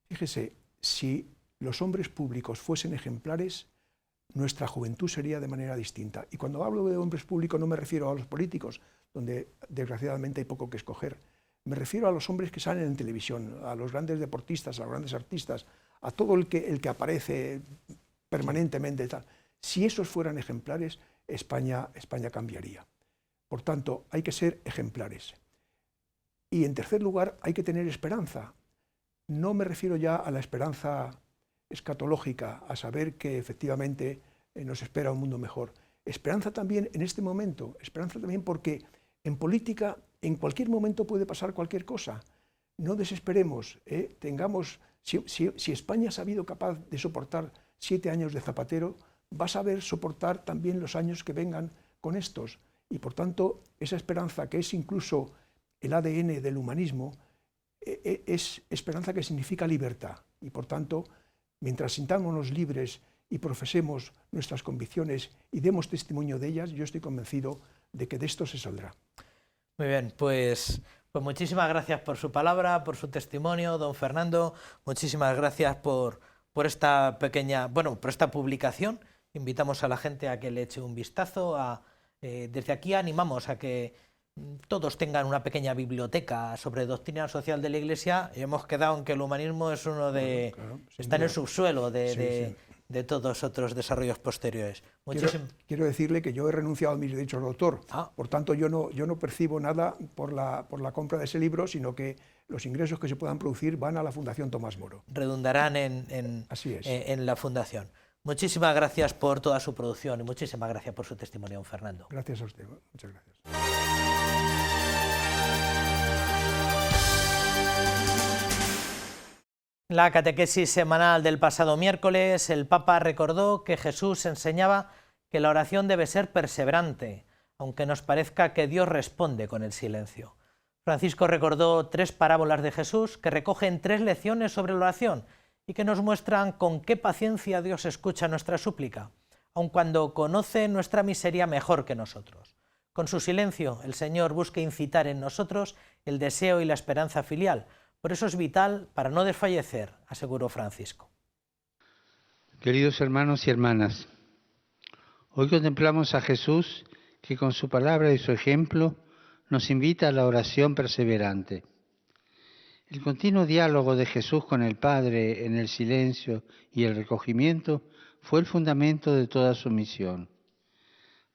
Fíjese, si los hombres públicos fuesen ejemplares, nuestra juventud sería de manera distinta. Y cuando hablo de hombres públicos no me refiero a los políticos, donde desgraciadamente hay poco que escoger. Me refiero a los hombres que salen en televisión, a los grandes deportistas, a los grandes artistas, a todo el que aparece permanentemente. Tal. Si esos fueran ejemplares, España cambiaría. Por tanto, hay que ser ejemplares. Y en tercer lugar, hay que tener esperanza. No me refiero ya a la esperanza escatológica, a saber que efectivamente nos espera un mundo mejor. Esperanza también en este momento, esperanza también porque en política en cualquier momento puede pasar cualquier cosa. No desesperemos, si España ha sabido capaz de soportar 7 años de Zapatero, va a saber soportar también los años que vengan con estos. Y por tanto, esa esperanza que es incluso el ADN del humanismo, es esperanza que significa libertad. Y por tanto, mientras sintámonos libres y profesemos nuestras convicciones y demos testimonio de ellas, yo estoy convencido de que de esto se saldrá. Muy bien, pues muchísimas gracias por su palabra, por su testimonio, don Fernando. Muchísimas gracias por esta pequeña, por esta publicación. Invitamos a la gente a que le eche un vistazo. Desde aquí animamos a que todos tengan una pequeña biblioteca sobre doctrina social de la Iglesia, y hemos quedado en que el humanismo es uno de... Claro, está en el subsuelo de todos otros desarrollos posteriores. Quiero decirle que yo he renunciado a mis derechos de autor, por tanto yo no percibo nada por la compra de ese libro, sino que los ingresos que se puedan producir van a la Fundación Tomás Moro. Redundarán en la Fundación. Muchísimas gracias por toda su producción y muchísimas gracias por su testimonio, don Fernando. Gracias a usted, muchas gracias. La catequesis semanal del pasado miércoles, el Papa recordó que Jesús enseñaba que la oración debe ser perseverante, aunque nos parezca que Dios responde con el silencio. Francisco recordó 3 parábolas de Jesús que recogen 3 lecciones sobre la oración y que nos muestran con qué paciencia Dios escucha nuestra súplica, aun cuando conoce nuestra miseria mejor que nosotros. Con su silencio, el Señor busca incitar en nosotros el deseo y la esperanza filial. Por eso es vital para no desfallecer, aseguró Francisco. Queridos hermanos y hermanas, hoy contemplamos a Jesús que con su palabra y su ejemplo nos invita a la oración perseverante. El continuo diálogo de Jesús con el Padre en el silencio y el recogimiento fue el fundamento de toda su misión.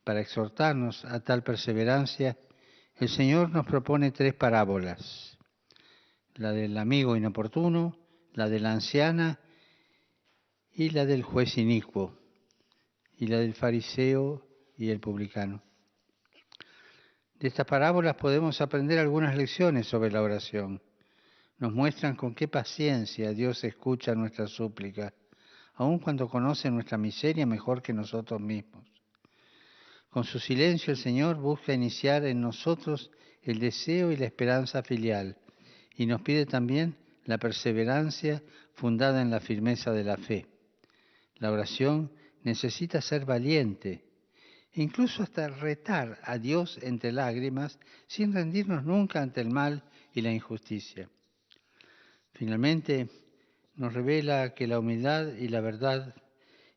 Para exhortarnos a tal perseverancia, el Señor nos propone 3 parábolas. La del amigo inoportuno, la de la anciana y la del juez inicuo, y la del fariseo y el publicano. De estas parábolas podemos aprender algunas lecciones sobre la oración. nos muestran con qué paciencia Dios escucha nuestras súplicas, aun cuando conoce nuestra miseria mejor que nosotros mismos. Con su silencio el Señor busca iniciar en nosotros el deseo y la esperanza filial y nos pide también la perseverancia fundada en la firmeza de la fe. La oración necesita ser valiente, incluso hasta retar a Dios entre lágrimas sin rendirnos nunca ante el mal y la injusticia. Finalmente, nos revela que la humildad y la verdad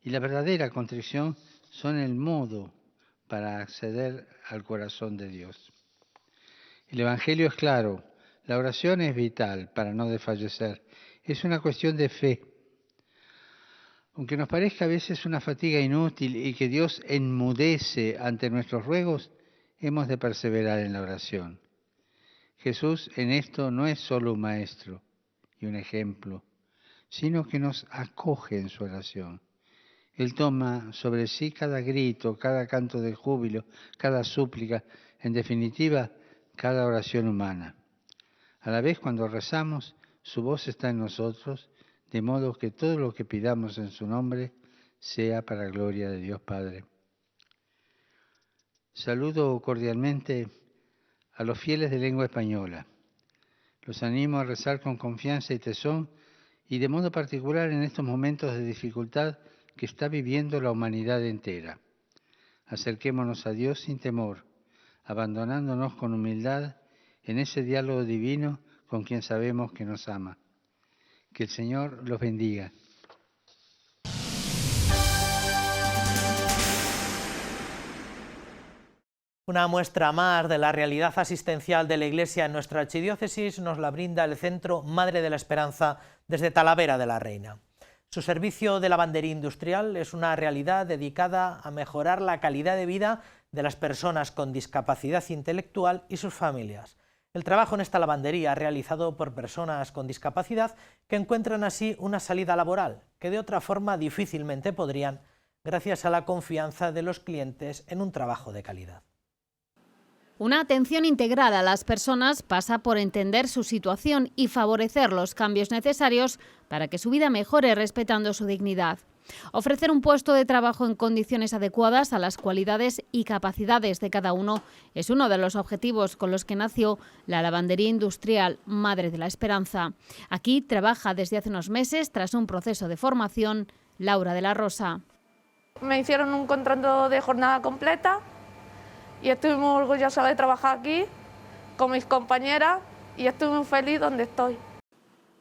y la verdadera contrición son el modo para acceder al corazón de Dios. El Evangelio es claro, la oración es vital para no desfallecer, es una cuestión de fe. Aunque nos parezca a veces una fatiga inútil y que Dios enmudece ante nuestros ruegos, hemos de perseverar en la oración. Jesús en esto no es solo un maestro y un ejemplo, sino que nos acoge en su oración. Él toma sobre sí cada grito, cada canto de júbilo, cada súplica, en definitiva, cada oración humana. A la vez, cuando rezamos, su voz está en nosotros, de modo que todo lo que pidamos en su nombre sea para gloria de Dios Padre. Saludo cordialmente a los fieles de lengua española. Los animo a rezar con confianza y tesón, y de modo particular en estos momentos de dificultad que está viviendo la humanidad entera. Acerquémonos a Dios sin temor, abandonándonos con humildad en ese diálogo divino con quien sabemos que nos ama. Que el Señor los bendiga. Una muestra más de la realidad asistencial de la Iglesia en nuestra archidiócesis nos la brinda el Centro Madre de la Esperanza desde Talavera de la Reina. Su servicio de lavandería industrial es una realidad dedicada a mejorar la calidad de vida de las personas con discapacidad intelectual y sus familias. El trabajo en esta lavandería realizado por personas con discapacidad que encuentran así una salida laboral que de otra forma difícilmente podrían, gracias a la confianza de los clientes en un trabajo de calidad. Una atención integral a las personas pasa por entender su situación y favorecer los cambios necesarios para que su vida mejore respetando su dignidad. Ofrecer un puesto de trabajo en condiciones adecuadas a las cualidades y capacidades de cada uno es uno de los objetivos con los que nació la lavandería industrial Madre de la Esperanza. Aquí trabaja desde hace unos meses, tras un proceso de formación, Laura de la Rosa. Me hicieron un contrato de jornada completa y estoy muy orgullosa de trabajar aquí con mis compañeras y estoy muy feliz donde estoy.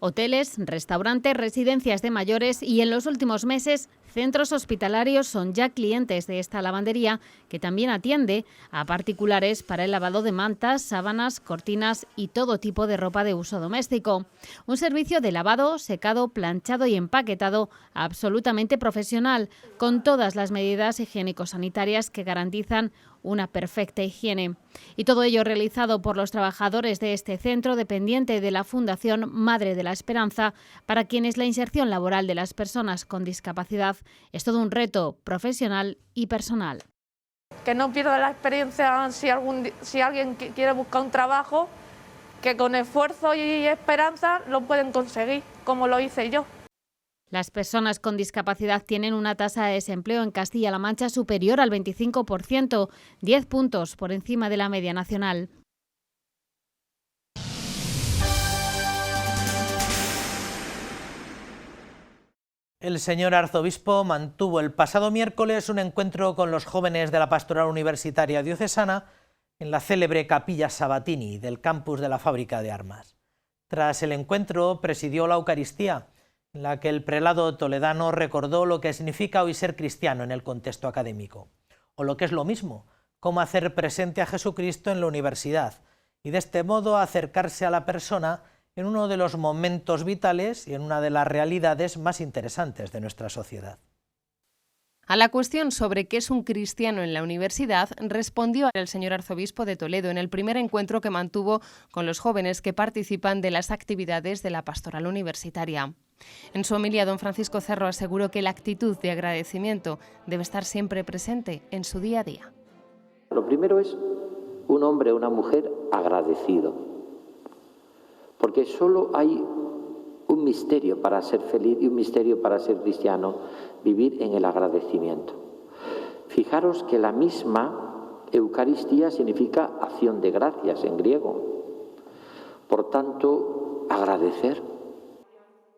Hoteles, restaurantes, residencias de mayores y en los últimos meses centros hospitalarios son ya clientes de esta lavandería, que también atiende a particulares para el lavado de mantas, sábanas, cortinas y todo tipo de ropa de uso doméstico. Un servicio de lavado, secado, planchado y empaquetado absolutamente profesional, con todas las medidas higiénico-sanitarias que garantizan una perfecta higiene. Y todo ello realizado por los trabajadores de este centro dependiente de la Fundación Madre de la Esperanza, para quienes la inserción laboral de las personas con discapacidad es todo un reto profesional y personal. Que no pierda la experiencia si alguien quiere buscar un trabajo, que con esfuerzo y esperanza lo pueden conseguir, como lo hice yo. Las personas con discapacidad tienen una tasa de desempleo en Castilla-La Mancha superior al 25%, 10 puntos por encima de la media nacional. El señor arzobispo mantuvo el pasado miércoles un encuentro con los jóvenes de la Pastoral Universitaria Diocesana en la célebre Capilla Sabatini del campus de la Fábrica de Armas. Tras el encuentro presidió la Eucaristía, en la que el prelado toledano recordó lo que significa hoy ser cristiano en el contexto académico, o lo que es lo mismo, cómo hacer presente a Jesucristo en la universidad y de este modo acercarse a la persona en uno de los momentos vitales y en una de las realidades más interesantes de nuestra sociedad. A la cuestión sobre qué es un cristiano en la universidad, respondió el señor arzobispo de Toledo en el primer encuentro que mantuvo con los jóvenes que participan de las actividades de la pastoral universitaria. En su homilía, don Francisco Cerro aseguró que la actitud de agradecimiento debe estar siempre presente en su día a día. Lo primero es un hombre o una mujer agradecido, Porque solo hay un misterio para ser feliz y un misterio para ser cristiano, vivir en el agradecimiento. Fijaros que la misma Eucaristía significa acción de gracias en griego. Por tanto, agradecer.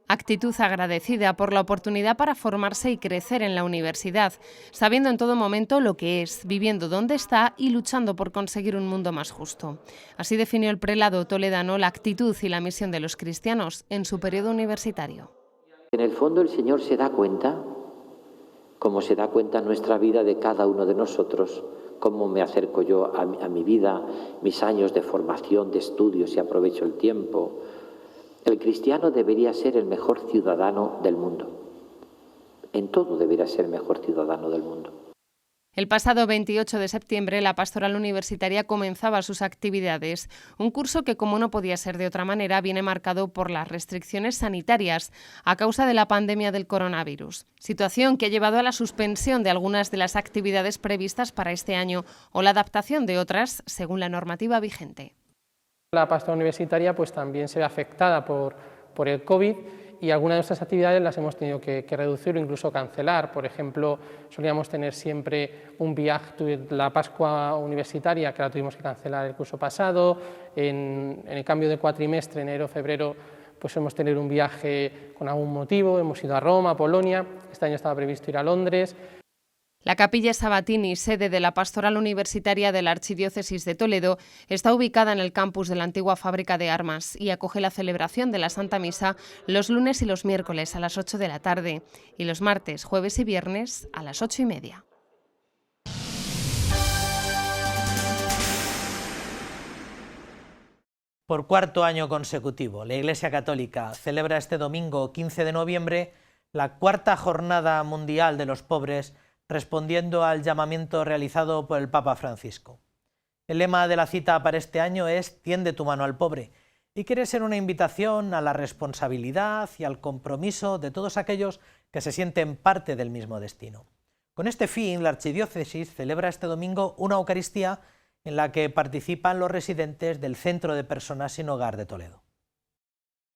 Actitud agradecida por la oportunidad para formarse y crecer en la universidad, sabiendo en todo momento lo que es, viviendo donde está y luchando por conseguir un mundo más justo. Así definió el prelado toledano la actitud y la misión de los cristianos en su periodo universitario. En el fondo el Señor se da cuenta, como se da cuenta en nuestra vida de cada uno de nosotros, cómo me acerco yo a mi vida, mis años de formación, de estudios y aprovecho el tiempo. El cristiano debería ser el mejor ciudadano del mundo. En todo debería ser el mejor ciudadano del mundo. El pasado 28 de septiembre la Pastoral Universitaria comenzaba sus actividades, un curso que, como no podía ser de otra manera, viene marcado por las restricciones sanitarias a causa de la pandemia del coronavirus, situación que ha llevado a la suspensión de algunas de las actividades previstas para este año o la adaptación de otras según la normativa vigente. La Pastoral Universitaria pues también se ve afectada por el COVID y algunas de nuestras actividades las hemos tenido que reducir o incluso cancelar. Por ejemplo, solíamos tener siempre un viaje, la Pascua Universitaria, que la tuvimos que cancelar el curso pasado. En el cambio de cuatrimestre, enero-febrero, pues hemos tenido un viaje con algún motivo, hemos ido a Roma, a Polonia, este año estaba previsto ir a Londres. La Capilla Sabatini, sede de la Pastoral Universitaria de la Archidiócesis de Toledo, está ubicada en el campus de la antigua fábrica de armas y acoge la celebración de la Santa Misa los lunes y los miércoles a las 8 de la tarde y los martes, jueves y viernes a las 8:30. Por cuarto año consecutivo, la Iglesia Católica celebra este domingo 15 de noviembre la cuarta Jornada Mundial de los Pobres, respondiendo al llamamiento realizado por el Papa Francisco. El lema de la cita para este año es «Tiende tu mano al pobre» y quiere ser una invitación a la responsabilidad y al compromiso de todos aquellos que se sienten parte del mismo destino. Con este fin, la Archidiócesis celebra este domingo una Eucaristía en la que participan los residentes del Centro de Personas Sin Hogar de Toledo.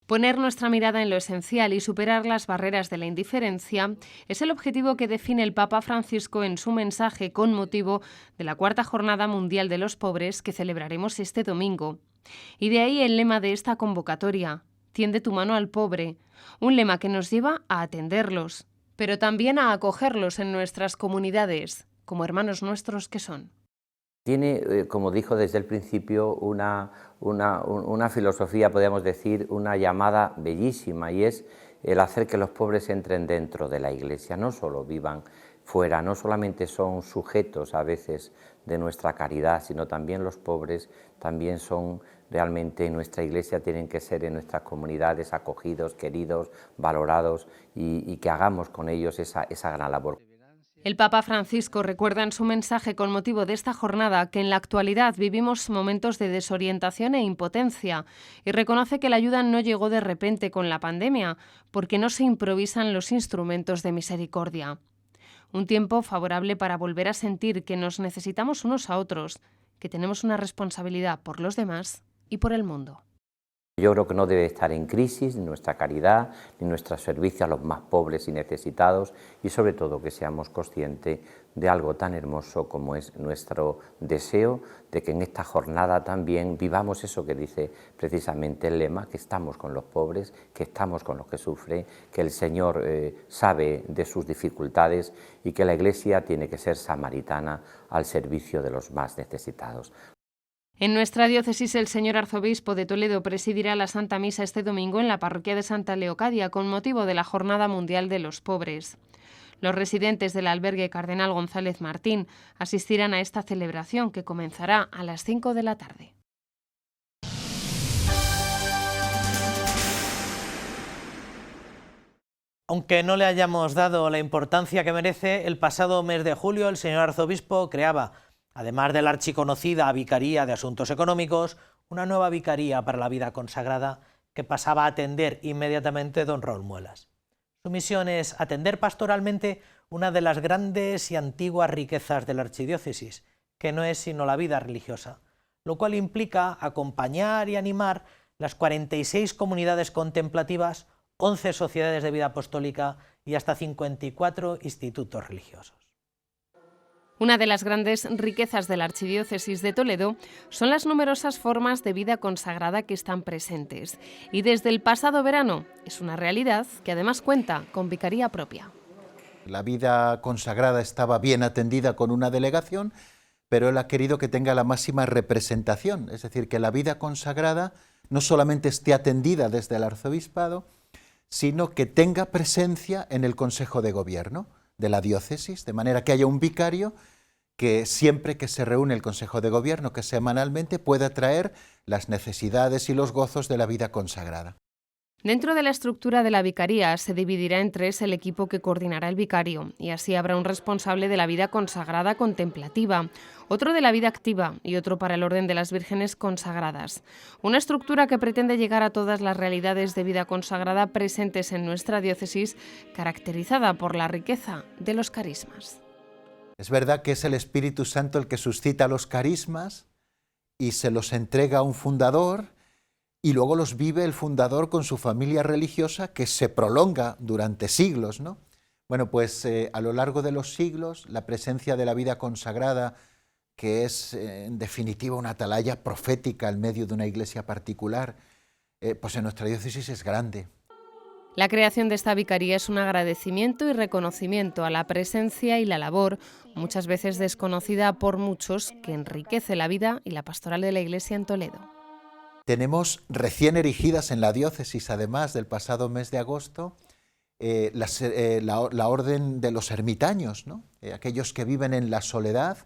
Poner nuestra mirada en lo esencial y superar las barreras de la indiferencia es el objetivo que define el Papa Francisco en su mensaje con motivo de la cuarta Jornada Mundial de los Pobres que celebraremos este domingo. Y de ahí el lema de esta convocatoria, «Tiende tu mano al pobre», un lema que nos lleva a atenderlos, pero también a acogerlos en nuestras comunidades, como hermanos nuestros que son. Tiene, como dijo desde el principio, una filosofía, podríamos decir, una llamada bellísima, y es el hacer que los pobres entren dentro de la Iglesia, no solo vivan fuera, no solamente son sujetos a veces de nuestra caridad, sino también los pobres también son realmente en nuestra Iglesia, tienen que ser en nuestras comunidades acogidos, queridos, valorados y que hagamos con ellos esa gran labor. El Papa Francisco recuerda en su mensaje con motivo de esta jornada que en la actualidad vivimos momentos de desorientación e impotencia y reconoce que la ayuda no llegó de repente con la pandemia, porque no se improvisan los instrumentos de misericordia. Un tiempo favorable para volver a sentir que nos necesitamos unos a otros, que tenemos una responsabilidad por los demás y por el mundo. Yo creo que no debe estar en crisis ni nuestra caridad, ni nuestro servicio a los más pobres y necesitados, y sobre todo que seamos conscientes de algo tan hermoso como es nuestro deseo de que en esta jornada también vivamos eso que dice precisamente el lema, que estamos con los pobres, que estamos con los que sufren, que el Señor sabe de sus dificultades y que la Iglesia tiene que ser samaritana al servicio de los más necesitados. En nuestra diócesis, el señor arzobispo de Toledo presidirá la Santa Misa este domingo en la parroquia de Santa Leocadia con motivo de la Jornada Mundial de los Pobres. Los residentes del albergue Cardenal González Martín asistirán a esta celebración que comenzará a las 5 de la tarde. Aunque no le hayamos dado la importancia que merece, el pasado mes de julio el señor arzobispo creaba, además de la archiconocida Vicaría de Asuntos Económicos, una nueva vicaría para la vida consagrada que pasaba a atender inmediatamente don Raúl Muelas. Su misión es atender pastoralmente una de las grandes y antiguas riquezas de la archidiócesis, que no es sino la vida religiosa, lo cual implica acompañar y animar las 46 comunidades contemplativas, 11 sociedades de vida apostólica y hasta 54 institutos religiosos. Una de las grandes riquezas de la Archidiócesis de Toledo son las numerosas formas de vida consagrada que están presentes. Y desde el pasado verano es una realidad que además cuenta con vicaría propia. La vida consagrada estaba bien atendida con una delegación, pero él ha querido que tenga la máxima representación, es decir, que la vida consagrada no solamente esté atendida desde el arzobispado, sino que tenga presencia en el Consejo de Gobierno de la diócesis, de manera que haya un vicario que siempre que se reúne el Consejo de Gobierno, que semanalmente, pueda traer las necesidades y los gozos de la vida consagrada. Dentro de la estructura de la vicaría se dividirá en tres el equipo que coordinará el vicario, y así habrá un responsable de la vida consagrada contemplativa, otro de la vida activa y otro para el orden de las vírgenes consagradas. Una estructura que pretende llegar a todas las realidades de vida consagrada presentes en nuestra diócesis, caracterizada por la riqueza de los carismas. Es verdad que es el Espíritu Santo el que suscita los carismas y se los entrega a un fundador, y luego los vive el fundador con su familia religiosa, que se prolonga durante siglos, ¿no? Bueno, pues a lo largo de los siglos, la presencia de la vida consagrada, que es en definitiva una atalaya profética en medio de una iglesia particular, pues en nuestra diócesis es grande. La creación de esta vicaría es un agradecimiento y reconocimiento a la presencia y la labor, muchas veces desconocida por muchos, que enriquece la vida y la pastoral de la Iglesia en Toledo. Tenemos recién erigidas en la diócesis, además del pasado mes de agosto, la orden de los ermitaños, ¿no? Aquellos que viven en la soledad,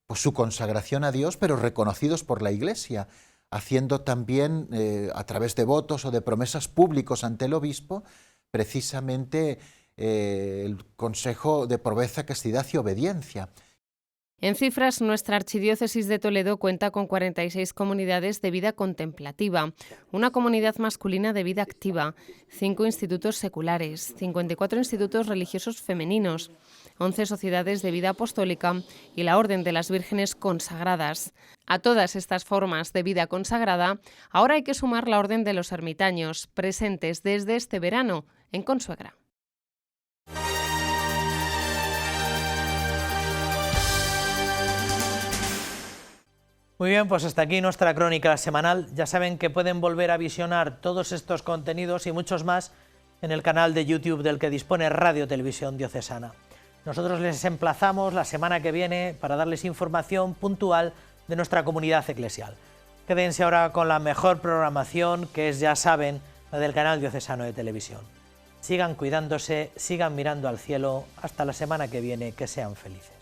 pues su consagración a Dios, pero reconocidos por la Iglesia, haciendo también, a través de votos o de promesas públicos ante el obispo, precisamente el consejo de pobreza, castidad y obediencia. En cifras, nuestra Archidiócesis de Toledo cuenta con 46 comunidades de vida contemplativa, una comunidad masculina de vida activa, 5 institutos seculares, 54 institutos religiosos femeninos, 11 sociedades de vida apostólica y la Orden de las Vírgenes Consagradas. A todas estas formas de vida consagrada, ahora hay que sumar la Orden de los Ermitaños, presentes desde este verano en Consuegra. Muy bien, pues hasta aquí nuestra crónica semanal. Ya saben que pueden volver a visionar todos estos contenidos y muchos más en el canal de YouTube del que dispone Radio Televisión Diocesana. Nosotros les emplazamos la semana que viene para darles información puntual de nuestra comunidad eclesial. Quédense ahora con la mejor programación, que es, ya saben, la del canal diocesano de televisión. Sigan cuidándose, sigan mirando al cielo. Hasta la semana que viene, que sean felices.